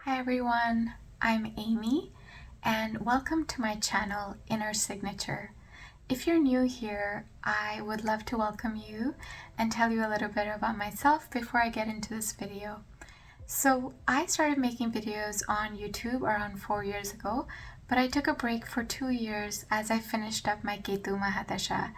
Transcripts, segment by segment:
Hi everyone, I'm Amy and welcome to my channel Inner Signature. If you're new here, I would love to welcome you and tell you a little bit about myself before I get into this video. So I started making videos on YouTube around 4 years ago, but I took a break for 2 years as I finished up my Ketu Mahadasha.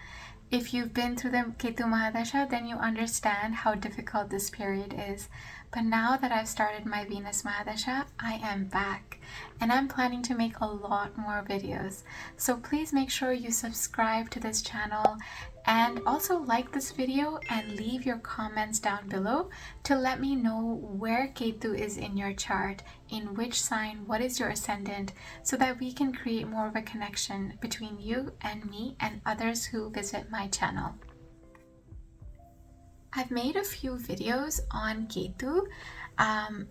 If you've been through the Ketu Mahadasha, then you understand how difficult this period is. But now that I've started my Venus Mahadasha, I am back and I'm planning to make a lot more videos. So please make sure you subscribe to this channel and also like this video and leave your comments down below to let me know where Ketu is in your chart, in which sign, what is your ascendant, so that we can create more of a connection between you and me and others who visit my channel. I've made a few videos on Ketu,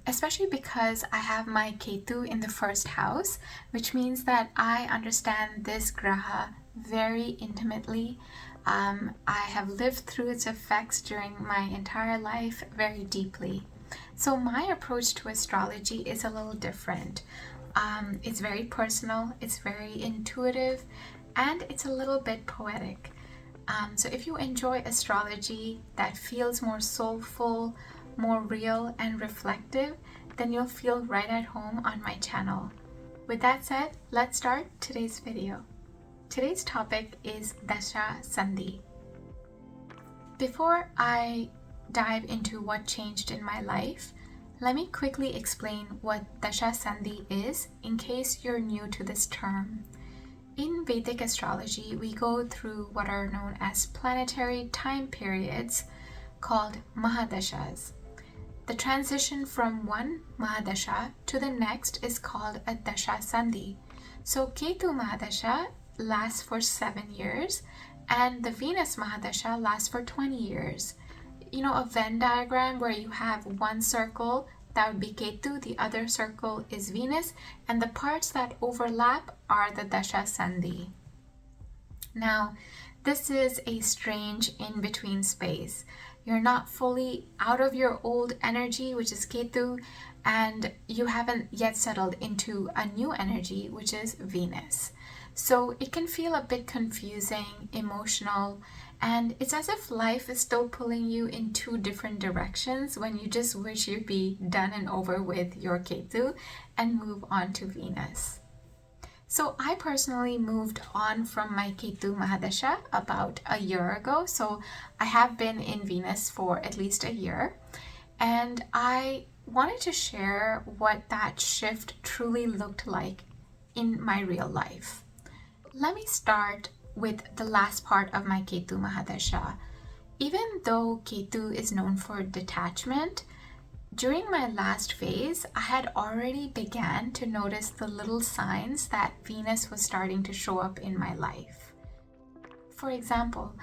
especially because I have my Ketu in the first house, which means that I understand this graha very intimately. I have lived through its effects during my entire life very deeply. So my approach to astrology is a little different. It's very personal, it's very intuitive, and it's a little bit poetic. So if you enjoy astrology that feels more soulful, more real and reflective, then you'll feel right at home on my channel. With that said, let's start today's video. Today's topic is Dasha Sandhi. Before I dive into what changed in my life, let me quickly explain what Dasha Sandhi is in case you're new to this term. In Vedic astrology, we go through what are known as planetary time periods called Mahadashas. The transition from one Mahadasha to the next is called a Dasha Sandhi. So Ketu Mahadasha lasts for 7 years and the Venus Mahadasha lasts for 20 years. You know, a Venn diagram where you have one circle, that would be Ketu, the other circle is Venus, and the parts that overlap are the Dasha Sandhi. Now, this is a strange in-between space. You're not fully out of your old energy, which is Ketu, and you haven't yet settled into a new energy, which is Venus. So it can feel a bit confusing, emotional, and it's as if life is still pulling you in two different directions when you just wish you'd be done and over with your Ketu and move on to Venus. So I personally moved on from my Ketu Mahadasha about a year ago. So I have been in Venus for at least a year. And I wanted to share what that shift truly looked like in my real life. Let me start with the last part of my Ketu Mahadasha. Even though Ketu is known for detachment, during my last phase, I had already began to notice the little signs that Venus was starting to show up in my life. For example,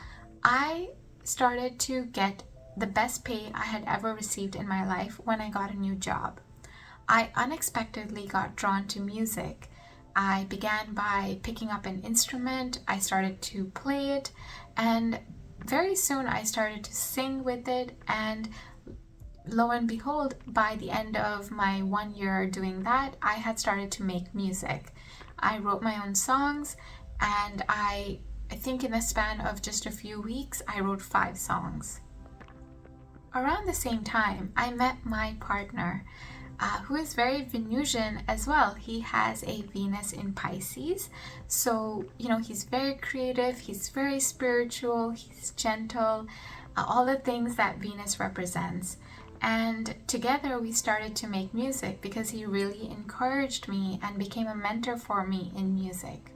I started to get the best pay I had ever received in my life when I got a new job. I unexpectedly got drawn to music. I began by picking up an instrument, I started to play it, and very soon I started to sing with it, and lo and behold, by the end of my 1 year doing that, I had started to make music. I wrote my own songs, and I think in the span of just a few weeks, I wrote 5 songs. Around the same time, I met my partner, who is very Venusian as well. He has a Venus in Pisces, so he's very creative, he's very spiritual, he's gentle, all the things that Venus represents. And together we started to make music because he really encouraged me and became a mentor for me in music.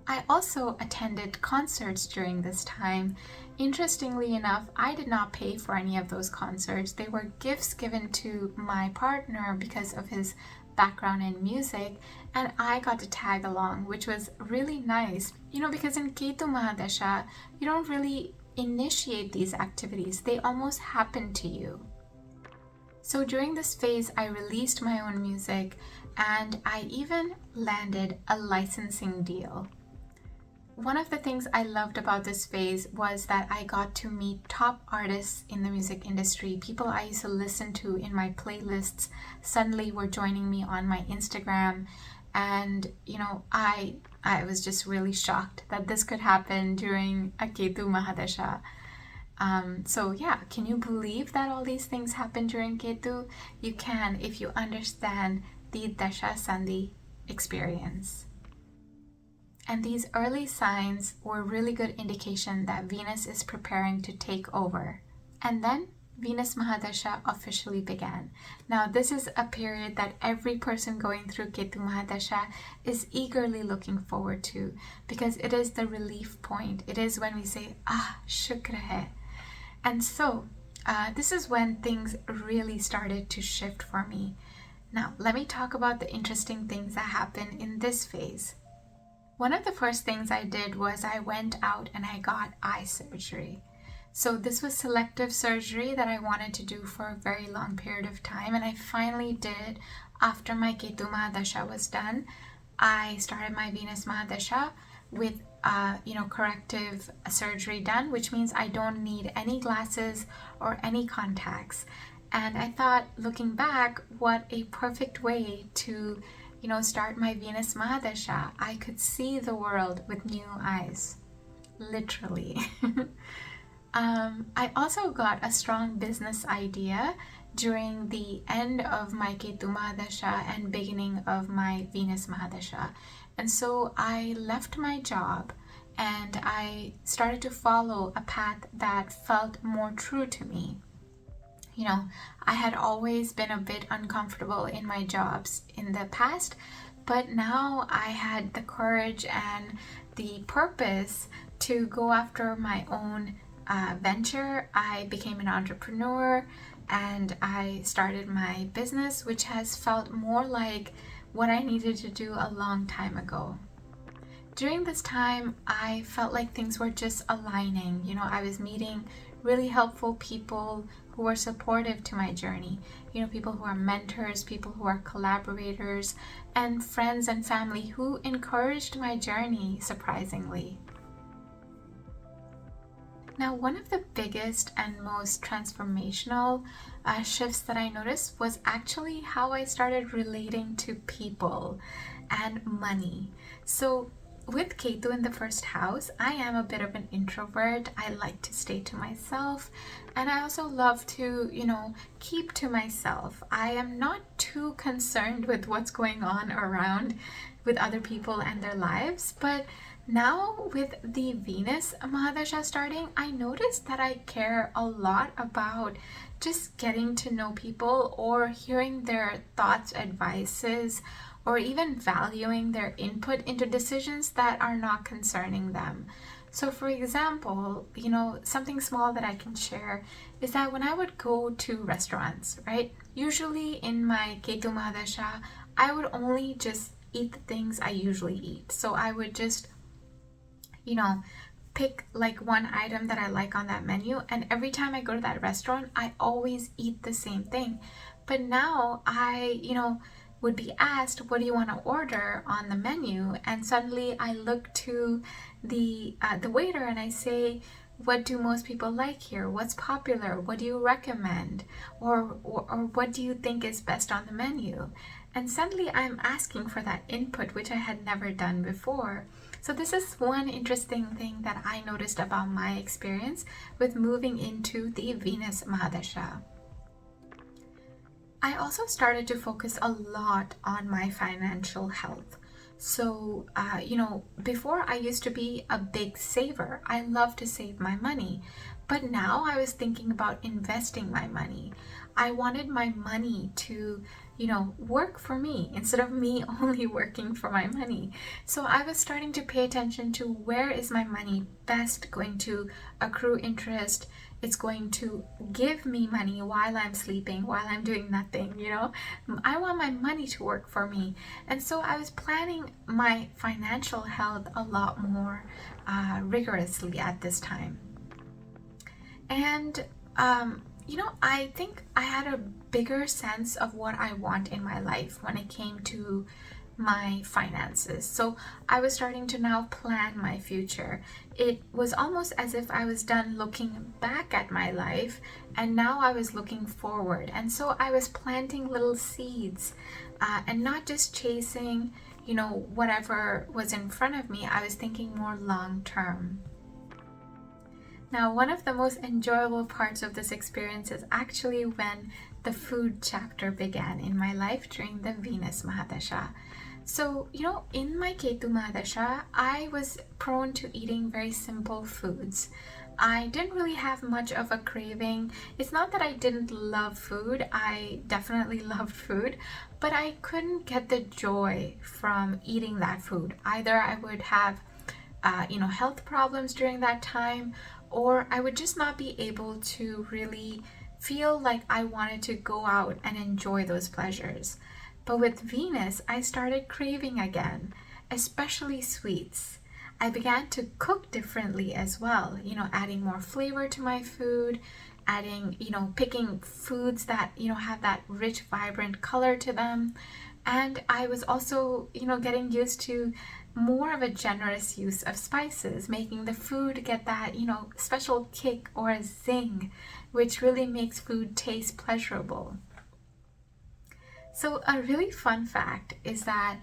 I also attended concerts during this time. Interestingly enough, I did not pay for any of those concerts. They were gifts given to my partner because of his background in music, and I got to tag along, which was really nice. Because in Ketu Mahadasha, you don't really initiate these activities. They almost happen to you. So during this phase, I released my own music, and I even landed a licensing deal. one of the things I loved about this phase was that I got to meet top artists in the music industry. People I used to listen to in my playlists suddenly were joining me on my Instagram. And, I was just really shocked that this could happen during a Ketu Mahadasha. So yeah, can you believe that all these things happen during Ketu? You can if you understand the Dasha Sandhi experience. And these early signs were really good indication that Venus is preparing to take over. And then Venus Mahadasha officially began. Now this is a period that every person going through Ketu Mahadasha is eagerly looking forward to, because it is the relief point. It is when we say, shukr hai. And so this is when things really started to shift for me. Now let me talk about the interesting things that happen in this phase. One of the first things I did was I went out and I got eye surgery. So this was selective surgery that I wanted to do for a very long period of time, and I finally did after my Ketu Mahadasha was done. I started my Venus Mahadasha with corrective surgery done, which means I don't need any glasses or any contacts. And I thought, looking back, what a perfect way to start my Venus Mahadasha. I could see the world with new eyes, literally. I also got a strong business idea during the end of my Ketu Mahadasha and beginning of my Venus Mahadasha. And so I left my job and I started to follow a path that felt more true to me. I had always been a bit uncomfortable in my jobs in the past, but now I had the courage and the purpose to go after my own venture. I became an entrepreneur and I started my business, which has felt more like what I needed to do a long time ago. During this time, I felt like things were just aligning. I was meeting really helpful people who were supportive to my journey. People who are mentors, people who are collaborators, and friends and family who encouraged my journey, surprisingly. Now, one of the biggest and most transformational shifts that I noticed was actually how I started relating to people and money. So with Ketu in the first house, I am a bit of an introvert. I like to stay to myself, and I also love to, keep to myself. I am not too concerned with what's going on around with other people and their lives, but now with the Venus Mahadasha starting, I noticed that I care a lot about just getting to know people or hearing their thoughts, advices, or even valuing their input into decisions that are not concerning them. So for example, something small that I can share is that when I would go to restaurants, right? Usually in my Ketu Mahadasha, I would only just eat the things I usually eat. So I would just, pick like one item that I like on that menu, and every time I go to that restaurant, I always eat the same thing. But now I, would be asked, what do you want to order on the menu? And suddenly I look to the waiter and I say, what do most people like here? What's popular? What do you recommend? Or what do you think is best on the menu? And suddenly I'm asking for that input, which I had never done before. So this is one interesting thing that I noticed about my experience with moving into the Venus Mahadasha. I also started to focus a lot on my financial health. So, before I used to be a big saver. I love to save my money. But now I was thinking about investing my money. I wanted my money to, work for me instead of me only working for my money. So I was starting to pay attention to where is my money best going to accrue interest. It's going to give me money while I'm sleeping, while I'm doing nothing, I want my money to work for me. And so I was planning my financial health a lot more rigorously at this time. And, I think I had a bigger sense of what I want in my life when it came to my finances. So I was starting to now plan my future. It was almost as if I was done looking back at my life and now I was looking forward. And so I was planting little seeds and not just chasing, whatever was in front of me. I was thinking more long term. Now, one of the most enjoyable parts of this experience is actually when the food chapter began in my life during the Venus Mahadasha. So, in my Ketu Mahadasha, I was prone to eating very simple foods. I didn't really have much of a craving. It's not that I didn't love food. I definitely loved food, but I couldn't get the joy from eating that food. Either I would have, health problems during that time, or I would just not be able to really feel like I wanted to go out and enjoy those pleasures. But with Venus, I started craving again, especially sweets. I began to cook differently as well, adding more flavor to my food, adding, picking foods that, have that rich, vibrant color to them. And I was also, getting used to more of a generous use of spices, making the food get that, special kick or a zing, which really makes food taste pleasurable. So a really fun fact is that,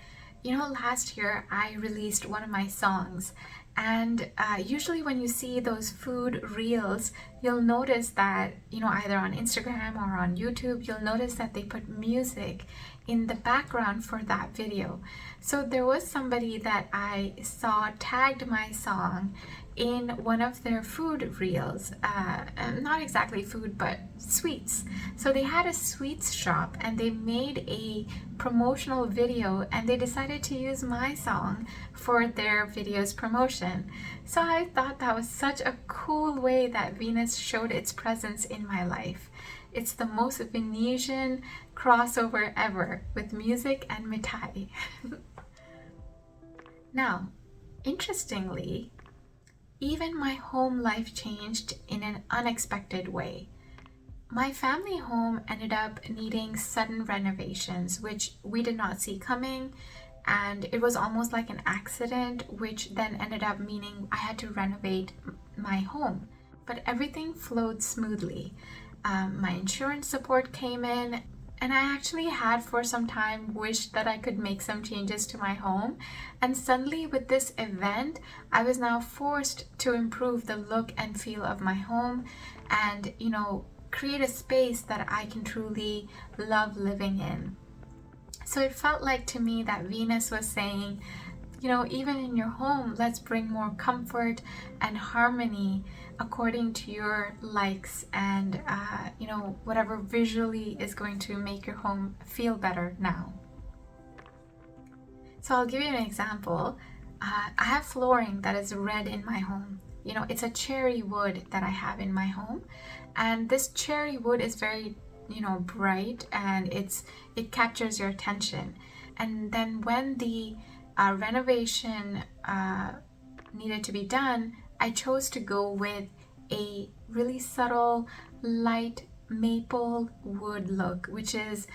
last year I released one of my songs, and usually when you see those food reels, you'll notice that, either on Instagram or on YouTube, you'll notice that they put music in the background for that video. So there was somebody that I saw tagged my song in one of their food reels, not exactly food, but sweets. So they had a sweets shop and they made a promotional video and they decided to use my song for their video's promotion. So I thought that was such a cool way that Venus showed its presence in my life. It's the most Venetian crossover ever with music and mithai. Now, interestingly, even my home life changed in an unexpected way. My family home ended up needing sudden renovations, which we did not see coming, and it was almost like an accident, which then ended up meaning I had to renovate my home. But everything flowed smoothly. My insurance support came in, and I actually had for some time wished that I could make some changes to my home. And suddenly with this event, I was now forced to improve the look and feel of my home and, create a space that I can truly love living in. So it felt like to me that Venus was saying, even in your home, let's bring more comfort and harmony according to your likes and, whatever visually is going to make your home feel better now. So I'll give you an example. I have flooring that is red in my home. It's a cherry wood that I have in my home. And this cherry wood is very, bright and it captures your attention. And then when the renovation needed to be done, I chose to go with a really subtle, light maple wood look, which is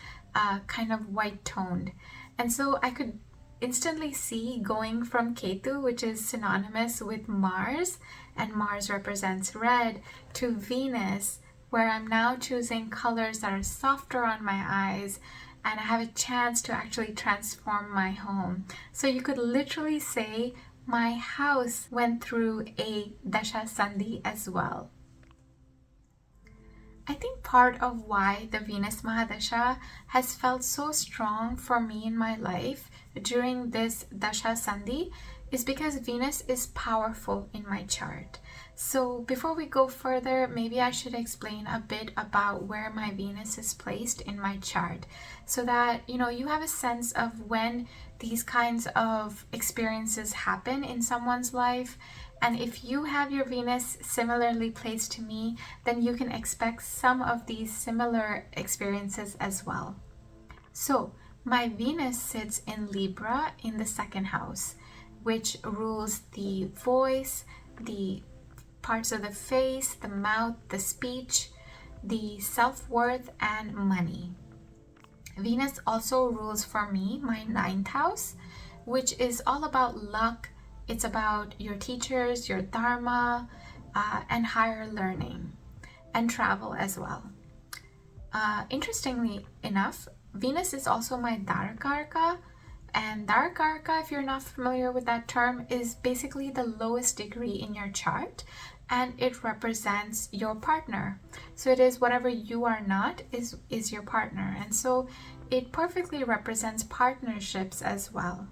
kind of white toned. And so I could instantly see going from Ketu, which is synonymous with Mars, and Mars represents red, to Venus, where I'm now choosing colors that are softer on my eyes, and I have a chance to actually transform my home. So you could literally say my house went through a Dasha Sandhi as well. I think part of why the Venus Mahadasha has felt so strong for me in my life during this Dasha Sandhi is because Venus is powerful in my chart. So before we go further, maybe I should explain a bit about where my Venus is placed in my chart so that you have a sense of when these kinds of experiences happen in someone's life. And if you have your Venus similarly placed to me, then you can expect some of these similar experiences as well. So my Venus sits in Libra in the second house, which rules the voice, the parts of the face, the mouth, the speech, the self-worth, and money. Venus also rules for me my 9th house, which is all about luck. It's about your teachers, your dharma, and higher learning and travel as well. Interestingly enough, Venus is also my Dharkarka, and Dharkarka, if you're not familiar with that term, is basically the lowest degree in your chart, and it represents your partner. So it is whatever you are not is your partner, and so it perfectly represents partnerships as well.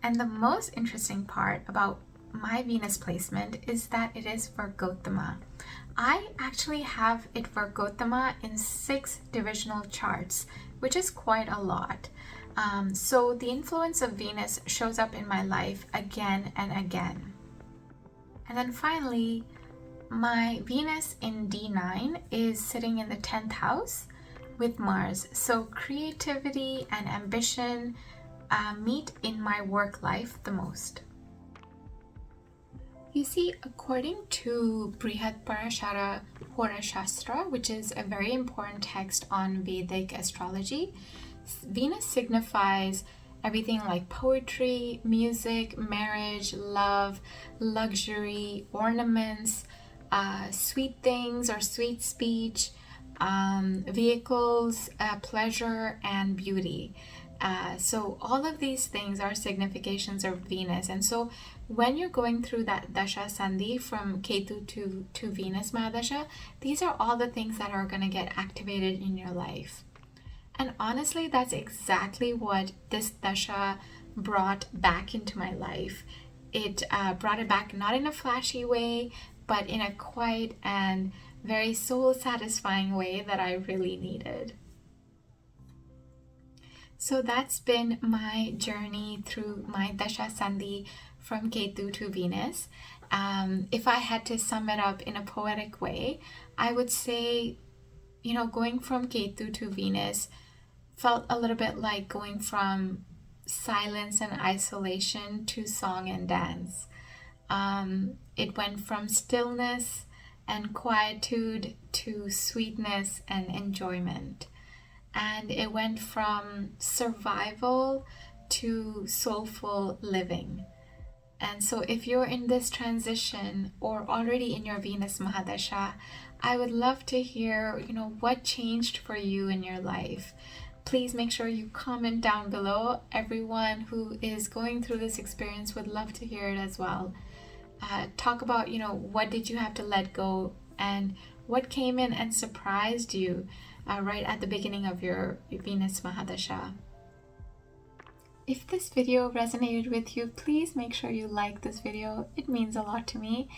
And the most interesting part about my Venus placement is that it is Vargottama. I actually have it Vargottama in 6 divisional charts, which is quite a lot. So the influence of Venus shows up in my life again and again. And then finally, my Venus in D9 is sitting in the 10th house with Mars. So creativity and ambition meet in my work life the most. You see, according to Brihadarashara Hora Shastra, which is a very important text on Vedic astrology, Venus signifies everything like poetry, music, marriage, love, luxury, ornaments, sweet things or sweet speech, vehicles, pleasure, and beauty. So all of these things are significations of Venus. And so when you're going through that Dasha Sandhi from Ketu to Venus Mahadasha, these are all the things that are going to get activated in your life. And honestly, that's exactly what this Dasha brought back into my life. It brought it back not in a flashy way, but in a quiet and very soul-satisfying way that I really needed. So that's been my journey through my Dasha Sandhi from Ketu to Venus. If I had to sum it up in a poetic way, I would say, going from Ketu to Venus felt a little bit like going from silence and isolation to song and dance. It went from stillness and quietude to sweetness and enjoyment. And it went from survival to soulful living. And so if you're in this transition or already in your Venus Mahadasha, I would love to hear, what changed for you in your life. Please make sure you comment down below. Everyone who is going through this experience would love to hear it as well. Talk about, what did you have to let go and what came in and surprised you right at the beginning of your Venus Mahadasha. If this video resonated with you, please make sure you like this video. It means a lot to me.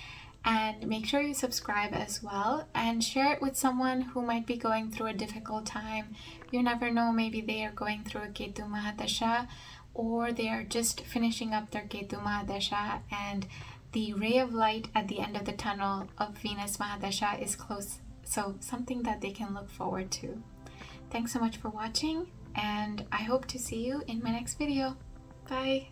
And make sure you subscribe as well and share it with someone who might be going through a difficult time. You never know, maybe they are going through a Ketu Mahadasha or they are just finishing up their Ketu Mahadasha and the ray of light at the end of the tunnel of Venus Mahadasha is close. So something that they can look forward to. Thanks so much for watching, and I hope to see you in my next video. Bye!